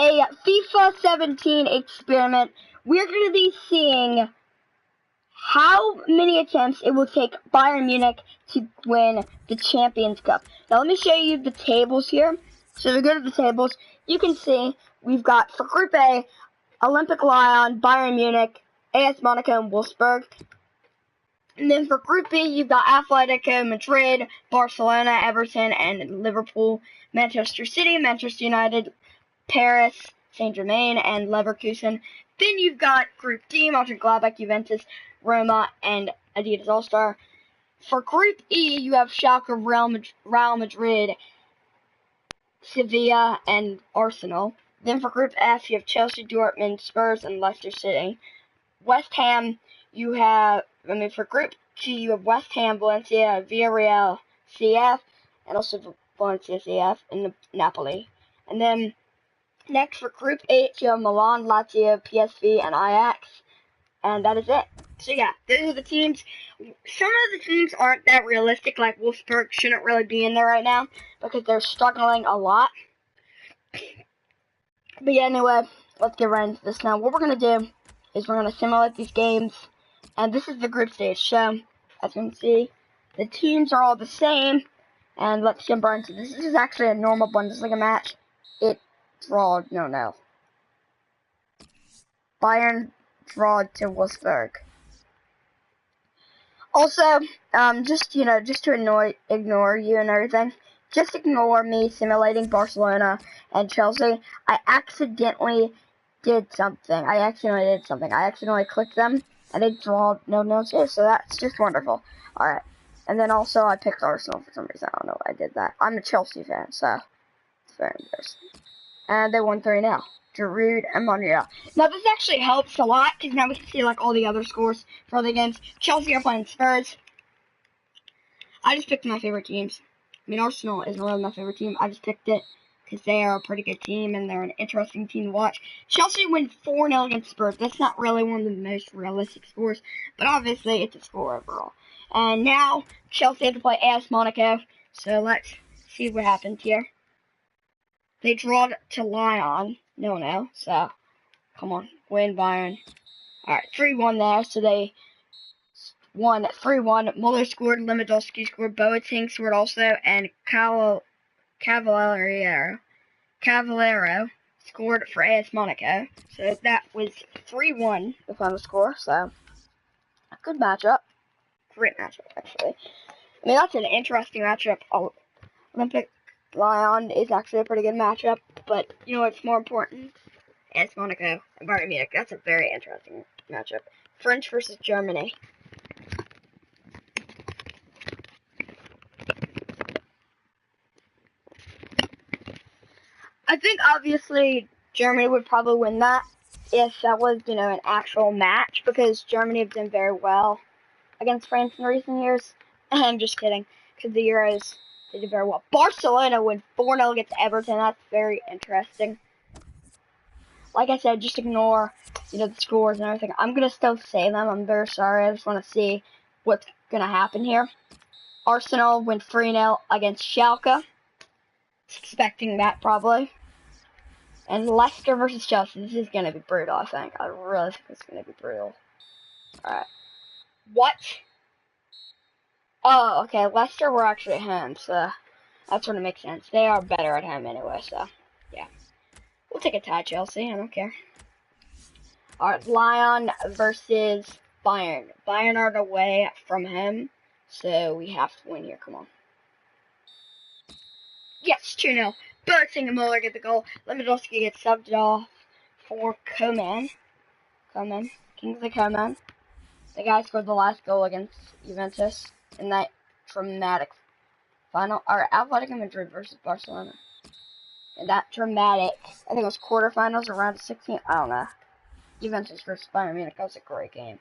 a FIFA 17 experiment. We're going to be seeing how many attempts it will take Bayern Munich to win the Champions Cup. Now let me show you the tables here. So if we go to the tables, you can see we've got for Group A, Olympic Lyon, Bayern Munich, AS Monaco, and Wolfsburg. And then for Group B, you've got Atletico Madrid, Barcelona, Everton, and Liverpool, Manchester City, Manchester United, Paris, Saint-Germain, and Leverkusen. Then you've got Group D, Mönchengladbach, Juventus, Roma, and Adidas All-Star. For Group E, you have Schalke, Real Madrid, Sevilla, and Arsenal. Then for Group F, you have Chelsea, Dortmund, Spurs, and Leicester City. West Ham, for Group G, you have West Ham, Valencia, Villarreal, CF, and also Valencia CF, and Napoli. And then next for Group H, you have Milan, Lazio, PSV, and Ajax. And that is it. So yeah, those are the teams. Some of the teams aren't that realistic, like Wolfsburg shouldn't really be in there right now because they're struggling a lot. But yeah, anyway, let's get right into this now. What we're going to do is we're going to simulate these games. And this is the group stage. So, as you can see, the teams are all the same. And let's jump right into this. This is actually a normal Bundesliga match. It drawed, no. Bayern drawed to Wolfsburg. Also, just to ignore you and everything, just ignore me simulating Barcelona and Chelsea. I accidentally did something. I accidentally clicked them, and they draw no too, so that's just wonderful. Alright, and then also I picked Arsenal for some reason. I don't know why I did that. I'm a Chelsea fan, so it's very embarrassing. And they won 3-0. Giroud and Monreal. Now this actually helps a lot, because now we can see like all the other scores for other games. Chelsea are playing Spurs. I just picked my favorite teams. I mean, Arsenal isn't really my favorite team. I just picked it because they are a pretty good team and they're an interesting team to watch. Chelsea wins 4-0 against Spurs. That's not really one of the most realistic scores, but obviously it's a score overall. And now Chelsea have to play AS Monaco, so let's see what happens here. They draw to Lyon, no, so come on, win Bayern. Alright, 3-1 there, so they won 3-1. Muller scored, Lewandowski scored, Boateng scored also, and Cavallero scored for AS Monaco. So that was 3-1, the final score. So a good matchup. Great matchup, actually. I mean, that's an interesting matchup. Olympic Lyon is actually a pretty good matchup, but you know what's more important? AS Monaco and Bayern Munich. That's a very interesting matchup. French versus Germany. I think obviously Germany would probably win that if that was, an actual match, because Germany have done very well against France in recent years. I'm just kidding, because the Euros, they did very well. Barcelona win 4-0 against Everton. That's very interesting. Like I said, just ignore, the scores and everything. I'm going to still say them. I'm very sorry. I just want to see what's going to happen here. Arsenal win 3-0 against Schalke. Expecting that, probably. And Leicester versus Chelsea. This is going to be brutal, I think. I really think it's going to be brutal. Alright. What? Oh, okay. Leicester were actually at home, so that's when it makes sense. They are better at home anyway, so yeah. We'll take a tie, Chelsea. I don't care. Alright, Lyon versus Bayern. Bayern are away from home, so we have to win here. Come on. Yes, 2-0. Boateng and Muller get the goal. Lewandowski gets subbed off for Coman. Kingsley Coman. The guy scored the last goal against Juventus in that dramatic final. Alright, Atletico Madrid versus Barcelona. And that dramatic, I think it was quarterfinals or round of 16. I don't know. Juventus versus Bayern Munich. That was a great game.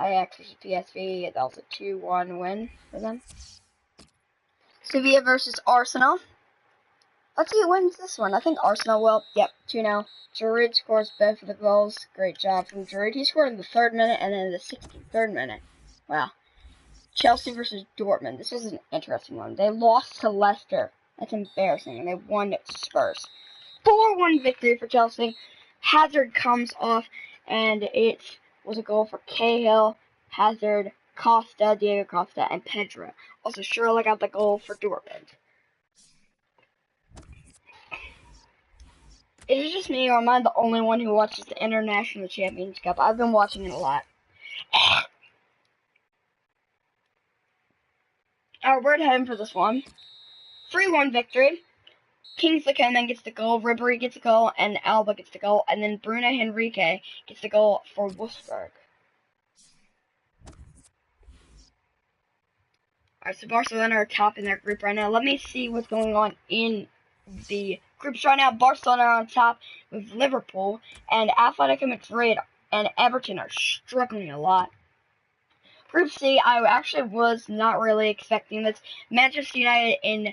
Ajax versus PSV. That was a 2-1 win for them. Sevilla versus Arsenal. Let's see who wins this one. I think Arsenal will. Yep, 2-0. Giroud scores both of the goals. Great job from Giroud. He scored in the 3rd minute and then in the 63rd minute. Wow. Chelsea versus Dortmund. This is an interesting one. They lost to Leicester. That's embarrassing. And they won Spurs. 4-1 victory for Chelsea. Hazard comes off, and it was a goal for Cahill, Hazard, Costa, Diego Costa, and Pedro. Also, Shirley got the goal for Dortmund. Is it just me, or am I the only one who watches the International Champions Cup? I've been watching it a lot. We're at home for this one. 3-1 victory. Kingsley Coman gets the goal, Ribery gets the goal, and Alba gets the goal, and then Bruno Henrique gets the goal for Wolfsburg. Alright, so Barcelona are top in their group right now. Let me see what's going on in the groups right now. Barcelona are on top with Liverpool, and Atletico Madrid and Everton are struggling a lot. Group C, I actually was not really expecting this. Manchester United in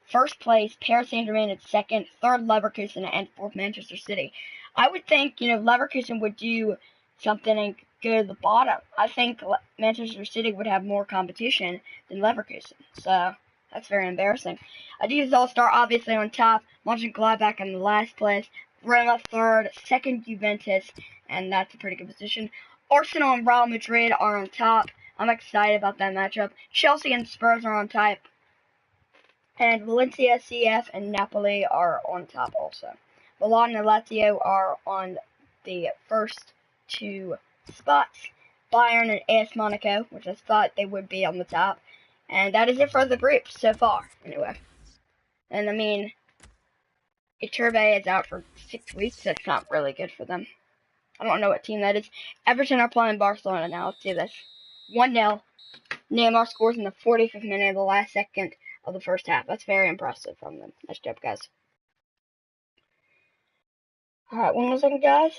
first place, Paris Saint-Germain in second, third Leverkusen, and fourth Manchester City. I would think, Leverkusen would do something and go to the bottom. I think Manchester City would have more competition than Leverkusen. So, that's very embarrassing. Adidas All-Star obviously on top, Mönchengladbach in the last place, Roma third, second Juventus, and that's a pretty good position. Arsenal and Real Madrid are on top. I'm excited about that matchup. Chelsea and Spurs are on top. And Valencia, CF, and Napoli are on top also. Milan and Lazio are on the first two spots. Bayern and AS Monaco, which I thought they would be on the top. And that is it for the group so far, anyway. And I mean, Iturbe is out for 6 weeks. That's not really good for them. I don't know what team that is. Everton are playing Barcelona now. Let's see this. 1-0. Neymar scores in the 45th minute of the last second of the first half. That's very impressive from them. Nice job, guys. Alright, 1 more second, guys.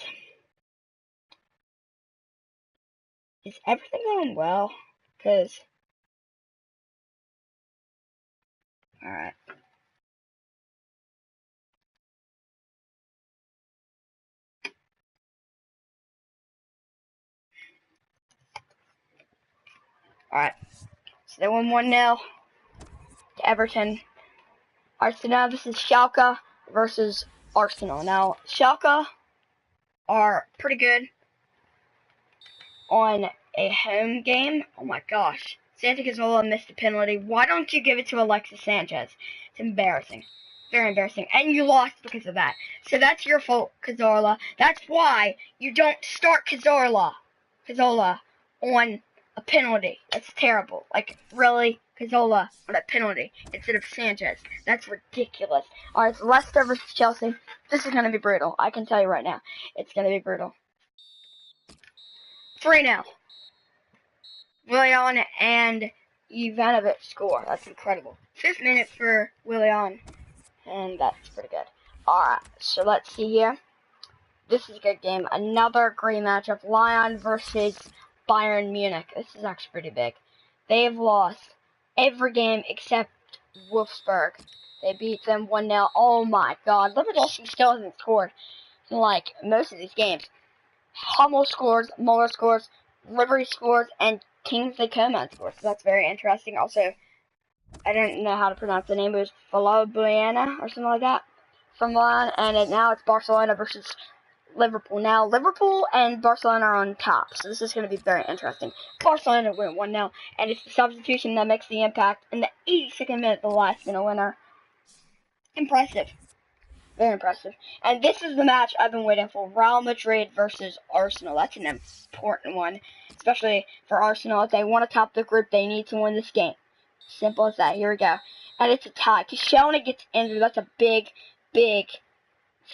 Is everything going well? Because... Alright. Alright. So they won 1-0 to Everton. Alright, so now this is Schalke versus Arsenal. Now, Schalke are pretty good on a home game. Oh my gosh. Santi Cazorla missed a penalty. Why don't you give it to Alexis Sanchez? It's embarrassing. Very embarrassing. And you lost because of that. So that's your fault, Cazorla. That's why you don't start Cazorla on a penalty. That's terrible. Like, really? Cazorla on a penalty instead of Sanchez. That's ridiculous. Alright, so Leicester versus Chelsea. This is going to be brutal. I can tell you right now. It's going to be brutal. 3-0. Willian and Ivanovic score. That's incredible. 5th minute for Willian. And that's pretty good. Alright, so let's see here. This is a good game. Another great matchup. Lyon versus Bayern Munich. This is actually pretty big. They've lost every game except Wolfsburg. They beat them 1-0. Oh my god. Lewandowski still hasn't scored in like most of these games. Hummel scores, Muller scores, Ribery scores, and Kingsley Coman scores. So that's very interesting. Also, I don't know how to pronounce the name. It was Falabuena or something like that from Milan. And now it's Barcelona versus Liverpool. Now, Liverpool and Barcelona are on top. So this is going to be very interesting. Barcelona win 1-0. And it's the substitution that makes the impact in the 82nd minute, the last minute winner. Impressive. Very impressive. And this is the match I've been waiting for. Real Madrid versus Arsenal. That's an important one. Especially for Arsenal. If they want to top the group, they need to win this game. Simple as that. Here we go. And it's a tie. Koscielny gets injured. That's a big, big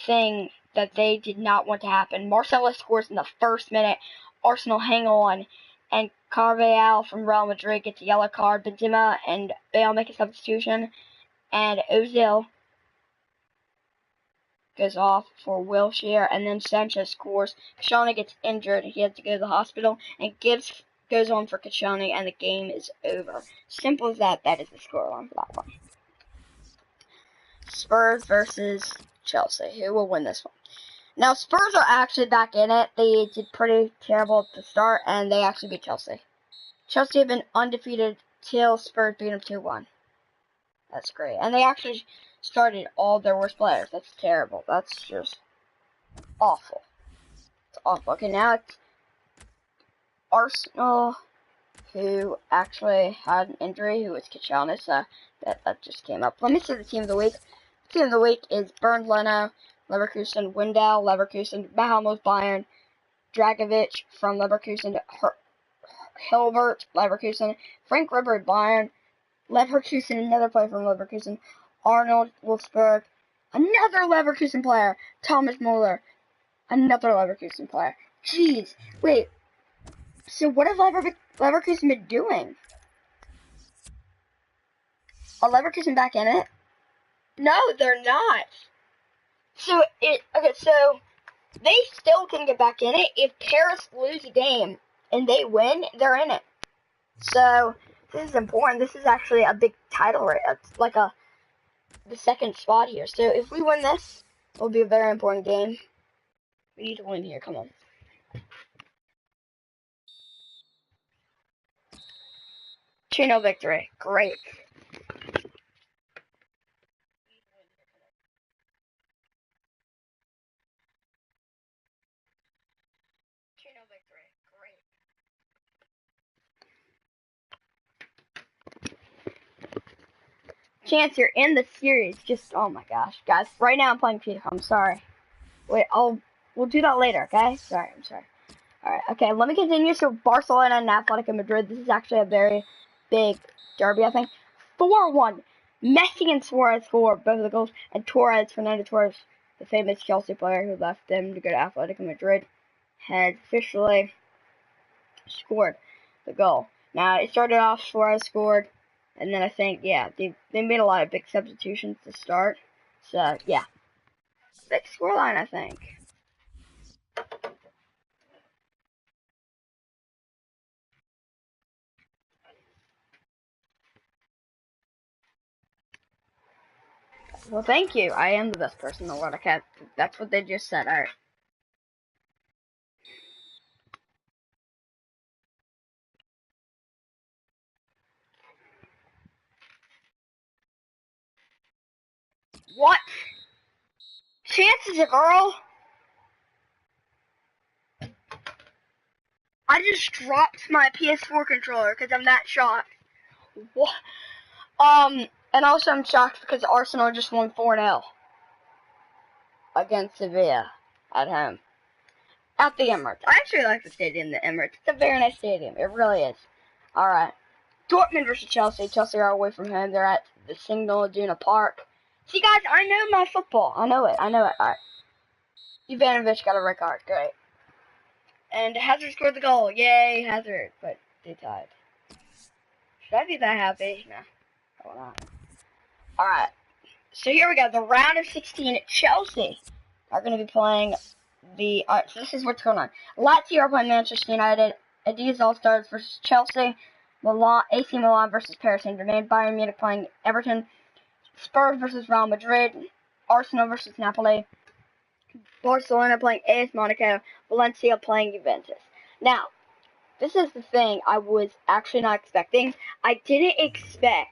thing that they did not want to happen. Marcelo scores in the 1st minute. Arsenal hang on. And Carvajal from Real Madrid gets a yellow card. Benzema and Bale make a substitution. And Ozil goes off for Wilshere, and then Sanchez scores. Koscielny gets injured. He has to go to the hospital, and Gibbs goes on for Koscielny, and the game is over. Simple as that. That is the scoreline for that one. Spurs versus Chelsea. Who will win this one? Now, Spurs are actually back in it. They did pretty terrible at the start, and they actually beat Chelsea. Chelsea have been undefeated till Spurs beat them 2-1. That's great. And they actually started all their worst players. That's terrible. That's just awful. It's awful. Okay, now it's Arsenal, who actually had an injury, who was Kachalnis. That just came up. Let me see the team of the week. The team of the week is Bernd Leno, Leverkusen, Windau, Leverkusen, Bahamas, Bayern, Dragovic from Leverkusen, Hilbert, Leverkusen, Frank Ribery, Bayern, Leverkusen, another player from Leverkusen, Arnold, Wolfsburg, another Leverkusen player, Thomas Muller, another Leverkusen player. Jeez, wait, so what have Leverkusen been doing? Are Leverkusen back in it? No, they're not. So they still can get back in it. If Paris lose a game and they win, they're in it. So this is important. This is actually a big title race. It's like the second spot here. So if we win this, it'll be a very important game. We need to win here. Come on. 2-0 victory. Great. Chance, you're in the series. Just, oh my gosh, guys. Right now I'm playing FIFA. I'm sorry. Wait, we'll do that later, okay? Sorry, I'm sorry. Alright, okay, let me continue. So, Barcelona and Atletico Madrid. This is actually a very big derby, I think. 4-1. Messi and Suarez scored both of the goals. And Fernando Torres, the famous Chelsea player who left them to go to Atletico Madrid, had officially scored the goal. Now, it started off, Suarez scored. And then I think, yeah, they made a lot of big substitutions to start. So, yeah. Big scoreline, I think. Well, thank you. I am the best person in the world. Okay, that's what they just said. Alright. What? Chance is a girl? I just dropped my PS4 controller because I'm that shocked. What? And also I'm shocked because Arsenal just won 4-0 against Sevilla at home. At the Emirates. I actually like the stadium, the Emirates. It's a very nice stadium. It really is. Alright. Dortmund versus Chelsea. Chelsea are away from home. They're at the Signal Iduna Park. See, guys, I know my football. I know it. Alright. Ivanovic got a red card. Great. And Hazard scored the goal. Yay, Hazard. But they tied. Should I be that happy? No. Probably not. Alright. So here we go. The round of 16 at Chelsea are going to be playing the... Alright, so this is what's going on. Lazio are playing Manchester United. Adidas All-Stars versus Chelsea. AC Milan versus Paris Saint-Germain. Bayern Munich playing Everton. Spurs versus Real Madrid. Arsenal versus Napoli. Barcelona playing AS Monaco. Valencia playing Juventus. Now, this is the thing I was actually not expecting. I didn't expect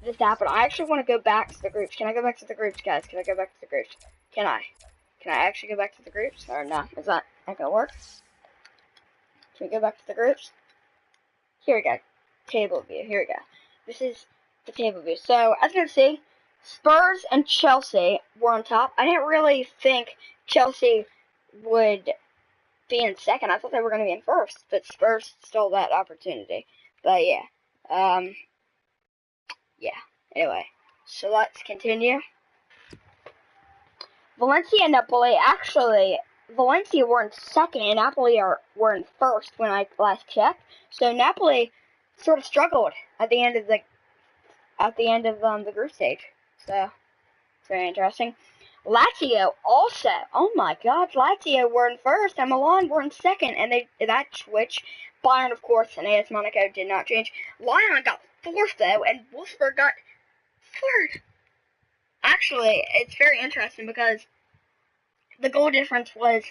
this to happen. I actually want to go back to the groups. Can I go back to the groups, guys? Can I go back to the groups? Can I actually go back to the groups? Or no? Is that not going to work? Can we go back to the groups? Here we go. Table view. Here we go. This is the table view. So, as you can see, Spurs and Chelsea were on top. I didn't really think Chelsea would be in second. I thought they were going to be in first, but Spurs stole that opportunity. But yeah. Yeah. Anyway, so let's continue. Valencia and Napoli, actually, Valencia were in second and Napoli were in first when I last checked. So Napoli sort of struggled at the end of the group stage. So it's very interesting. Lazio also, oh my God, Lazio were in first and Milan were in second, and that switch. Bayern, of course, and AS Monaco did not change. Lyon got fourth though, and Wolfsburg got third. Actually, it's very interesting because the goal difference was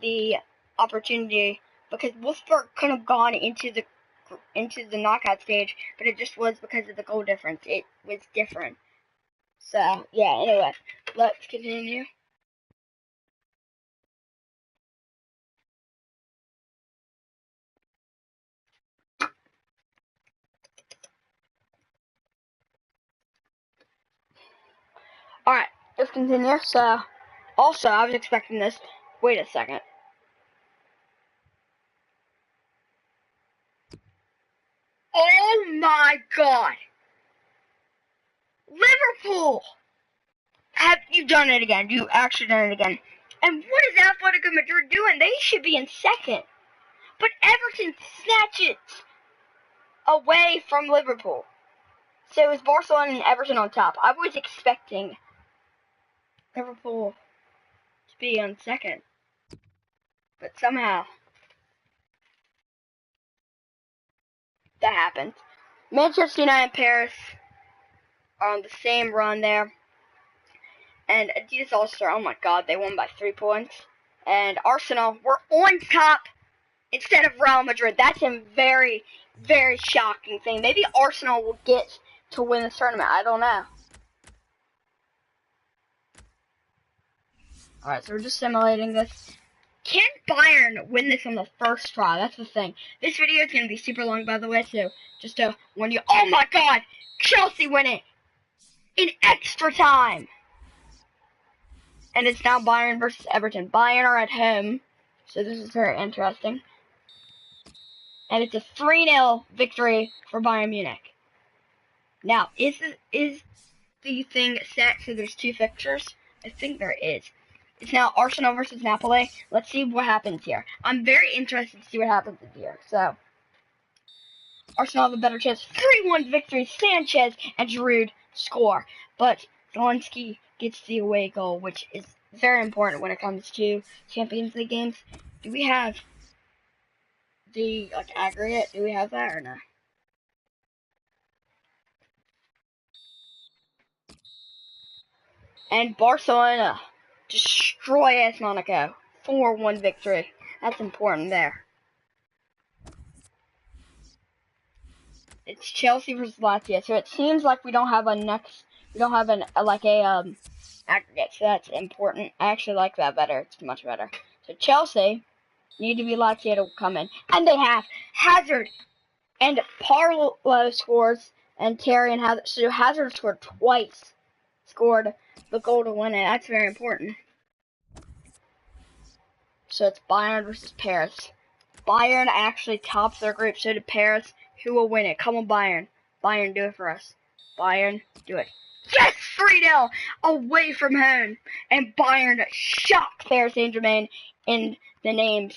the opportunity, because Wolfsburg could have gone into the knockout stage, but it just was because of the goal difference. It was different. So, yeah, anyway, let's continue. Alright, let's continue. So, also, I was expecting this. Wait a second. Oh my god! Liverpool! Have you done it again? You actually done it again. And what is Atletico Madrid doing? They should be in second. But Everton snatches away from Liverpool. So it was Barcelona and Everton on top. I was expecting Liverpool to be on second. But somehow that happened. Manchester United and Paris are on the same run there. And Adidas All-Star, oh my god, they won by 3 points. And Arsenal were on top instead of Real Madrid. That's a very, very shocking thing. Maybe Arsenal will get to win this tournament. I don't know. Alright, so we're just simulating this. Can Bayern win this on the first try? That's the thing. This video is going to be super long, by the way, so just to warn you. Oh my god! Chelsea win it! In extra time! And it's now Bayern versus Everton. Bayern are at home, so this is very interesting. And it's a 3-0 victory for Bayern Munich. Now, is the thing set so there's 2 fixtures? I think there is. It's now Arsenal versus Napoli. Let's see what happens here. I'm very interested to see what happens here. So, Arsenal have a better chance. 3-1 victory. Sanchez and Giroud score. But Zelensky gets the away goal, which is very important when it comes to Champions League games. Do we have the aggregate? Do we have that or no? And Barcelona destroy AS Monaco. 4-1 victory. That's important there. It's Chelsea versus Lazio. So it seems like we don't have an aggregate. So that's important. I actually like that better. It's much better. So Chelsea need to be Lazio to come in, and they have Hazard and Parlow scores, and Terry and Hazard. So Hazard scored twice. Scored the goal to win it. That's very important. So it's Bayern versus Paris. Bayern actually tops their group, so did Paris. Who will win it? Come on, Bayern. Bayern, do it for us. Bayern, do it. Yes! 3-0 away from home. And Bayern shocked Paris Saint-Germain in the names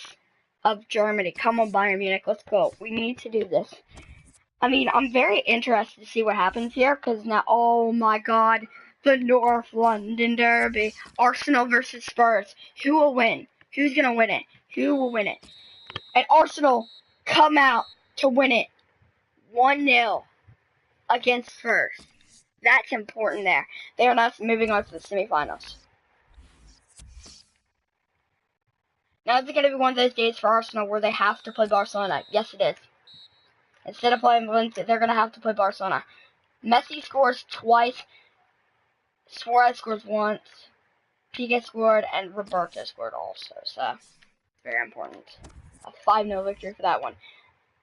of Germany. Come on, Bayern Munich. Let's go. We need to do this. I mean, I'm very interested to see what happens here, because now, oh my god, the North London Derby. Arsenal versus Spurs. Who will win? Who's going to win it? Who will win it? And Arsenal come out to win it 1-0 against Spurs. That's important there. They are not moving on to the semifinals. Now it's going to be one of those days for Arsenal where they have to play Barcelona. Yes, it is. Instead of playing Valencia, they're going to have to play Barcelona. Messi scores twice. Suarez scores once. Piqué scored, and Roberto scored also. So, very important. A 5-0 victory for that one.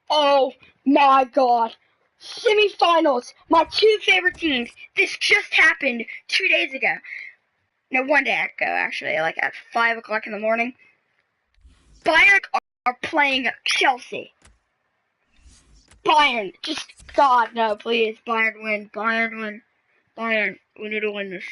Oh my god. Semifinals. My 2 favorite teams. This just happened 2 days ago. No, 1 day ago, actually. Like at 5 o'clock in the morning. Bayern are playing Chelsea. Bayern. Just, God, no, please. Bayern win. Bayern win. Bayern. We need to win this.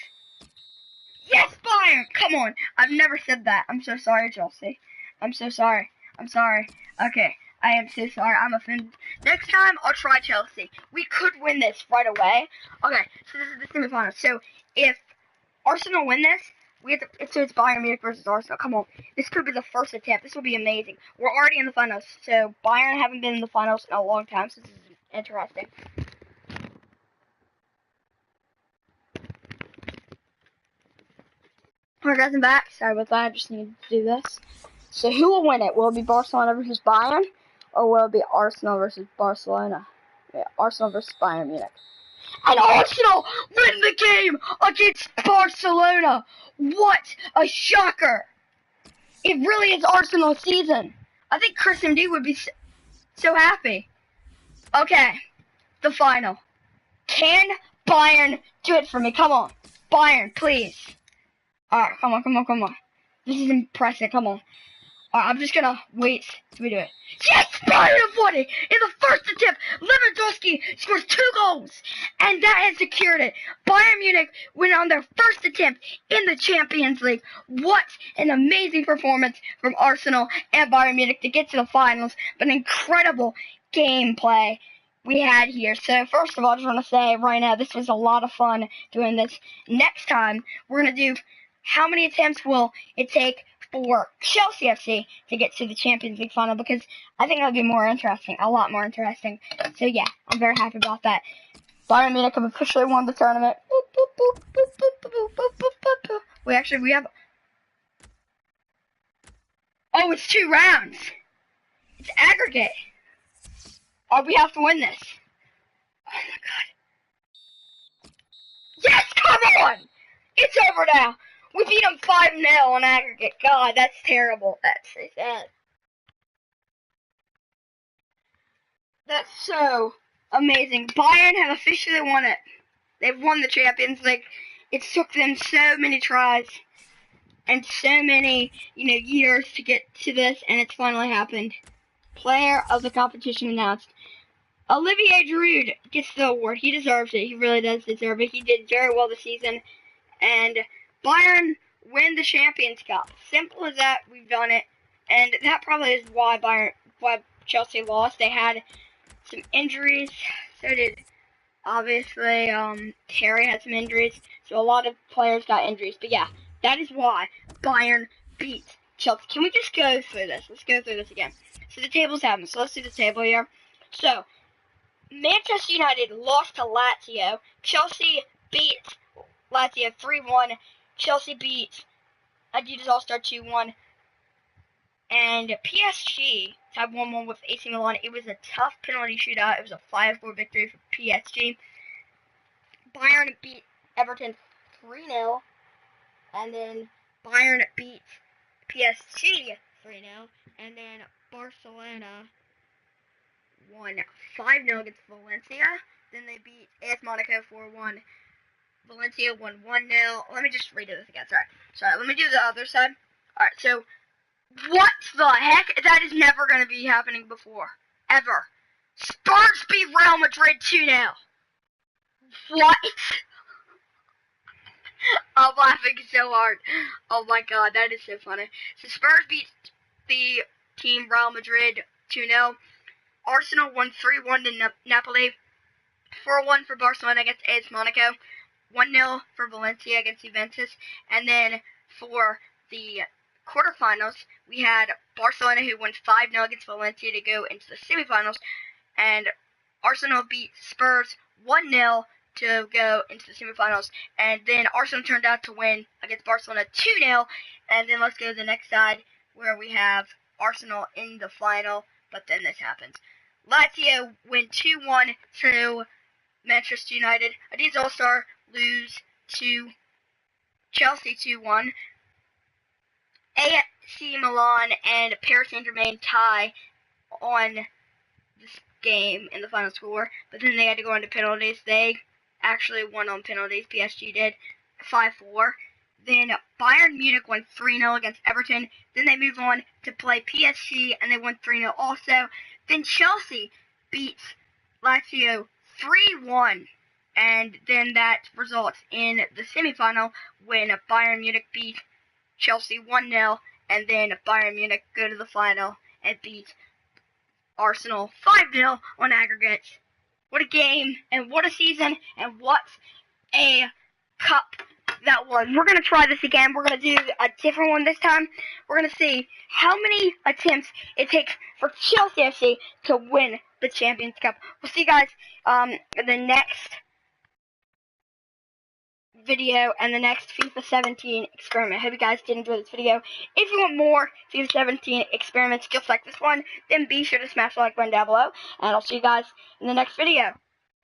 Yes, Bayern! Come on. I've never said that. I'm so sorry, Chelsea. I'm so sorry. I'm sorry. Okay. I am so sorry. I'm offended. Next time, I'll try Chelsea. We could win this right away. Okay, so this is the semifinals. So if Arsenal win this, so it's Bayern Munich versus Arsenal. Come on. This could be the first attempt. This will be amazing. We're already in the finals. So Bayern haven't been in the finals in a long time, so this is interesting. Alright guys, I'm back. Sorry about that. I just need to do this. So who will win it? Will it be Barcelona versus Bayern? Or will it be Arsenal versus Barcelona? Yeah, Arsenal versus Bayern Munich. And Arsenal win the game against Barcelona. What a shocker. It really is Arsenal's season. I think Chris MD would be so happy. Okay, the final. Can Bayern do it for me? Come on. Bayern, please. Alright, come on. This is impressive, come on. Alright, I'm just gonna wait till we do it. Yes! Bayern have won it! In the first attempt, Lewandowski scores 2 goals! And that has secured it. Bayern Munich went on their first attempt in the Champions League. What an amazing performance from Arsenal and Bayern Munich to get to the finals. But an incredible gameplay we had here. So first of all, I just want to say right now, this was a lot of fun doing this. Next time, we're going to do how many attempts will it take for Chelsea FC to get to the Champions League final, because I think that would be more interesting, a lot more interesting. So yeah, I'm very happy about that. Bayern Munich have officially won the tournament. We have... Oh, it's 2 rounds. It's aggregate. Oh, we have to win this. Oh my god. Yes, come on! It's over now. We beat them 5-0 on aggregate. God, that's terrible. That's so sad. That's so amazing. Bayern have officially won it. They've won the Champions League. It took them so many tries and so many, years to get to this, and it's finally happened. Player of the competition announced. Olivier Giroud gets the award. He deserves it. He really does deserve it. He did very well this season. And Bayern win the Champions Cup. Simple as that. We've done it. And that probably is why Chelsea lost. They had some injuries. So did, obviously, Terry had some injuries. So a lot of players got injuries. But yeah, that is why Bayern beat Chelsea. Can we just go through this? Let's go through this again. So the table's happening. So let's do the table here. So, Manchester United lost to Lazio. Chelsea beat Lazio 3-1. Chelsea beat Adidas All-Star 2-1. And PSG tied 1-1 with AC Milan. It was a tough penalty shootout. It was a 5-4 victory for PSG. Bayern beat Everton 3-0. And then Bayern beat PSG 3-0. And then Barcelona won 5-0 against Valencia. Then they beat AS Monaco 4-1. Valencia won 1-0. Let me just read this again. Sorry. Let me do the other side. Alright, so what the heck? That is never going to be happening before. Ever. Spurs beat Real Madrid 2-0. What? I'm laughing so hard. Oh my god, that is so funny. So Spurs beat the team Real Madrid 2-0. Arsenal won 3-1 to Napoli. 4-1 for Barcelona against AS Monaco. 1-0 for Valencia against Juventus. And then for the quarterfinals, we had Barcelona, who won 5-0 against Valencia to go into the semifinals. And Arsenal beat Spurs 1-0 to go into the semifinals. And then Arsenal turned out to win against Barcelona 2-0. And then let's go to the next side, where we have Arsenal in the final. But then this happens. Lazio win 2-1 to Manchester United. Adidas All-Star lose to Chelsea 2-1. AC Milan and Paris Saint-Germain tie on this game in the final score. But then they had to go into penalties. They actually won on penalties. PSG did 5-4. Then Bayern Munich won 3-0 against Everton. Then they move on to play PSG, and they won 3-0 also. Then Chelsea beats Lazio 3-1. And then that results in the semifinal when Bayern Munich beat Chelsea 1-0. And then Bayern Munich go to the final and beat Arsenal 5-0 on aggregate. What a game, and what a season, and what a cup that was. We're going to try this again. We're going to do a different one this time. We're going to see how many attempts it takes for Chelsea FC to win the Champions Cup. We'll see you guys in the next video and the next FIFA 17 experiment. I hope you guys did enjoy this video. If you want more FIFA 17 experiments just like this one, then be sure to smash the like button down below, and I'll see you guys in the next video.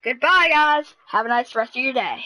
Goodbye, guys. Have a nice rest of your day.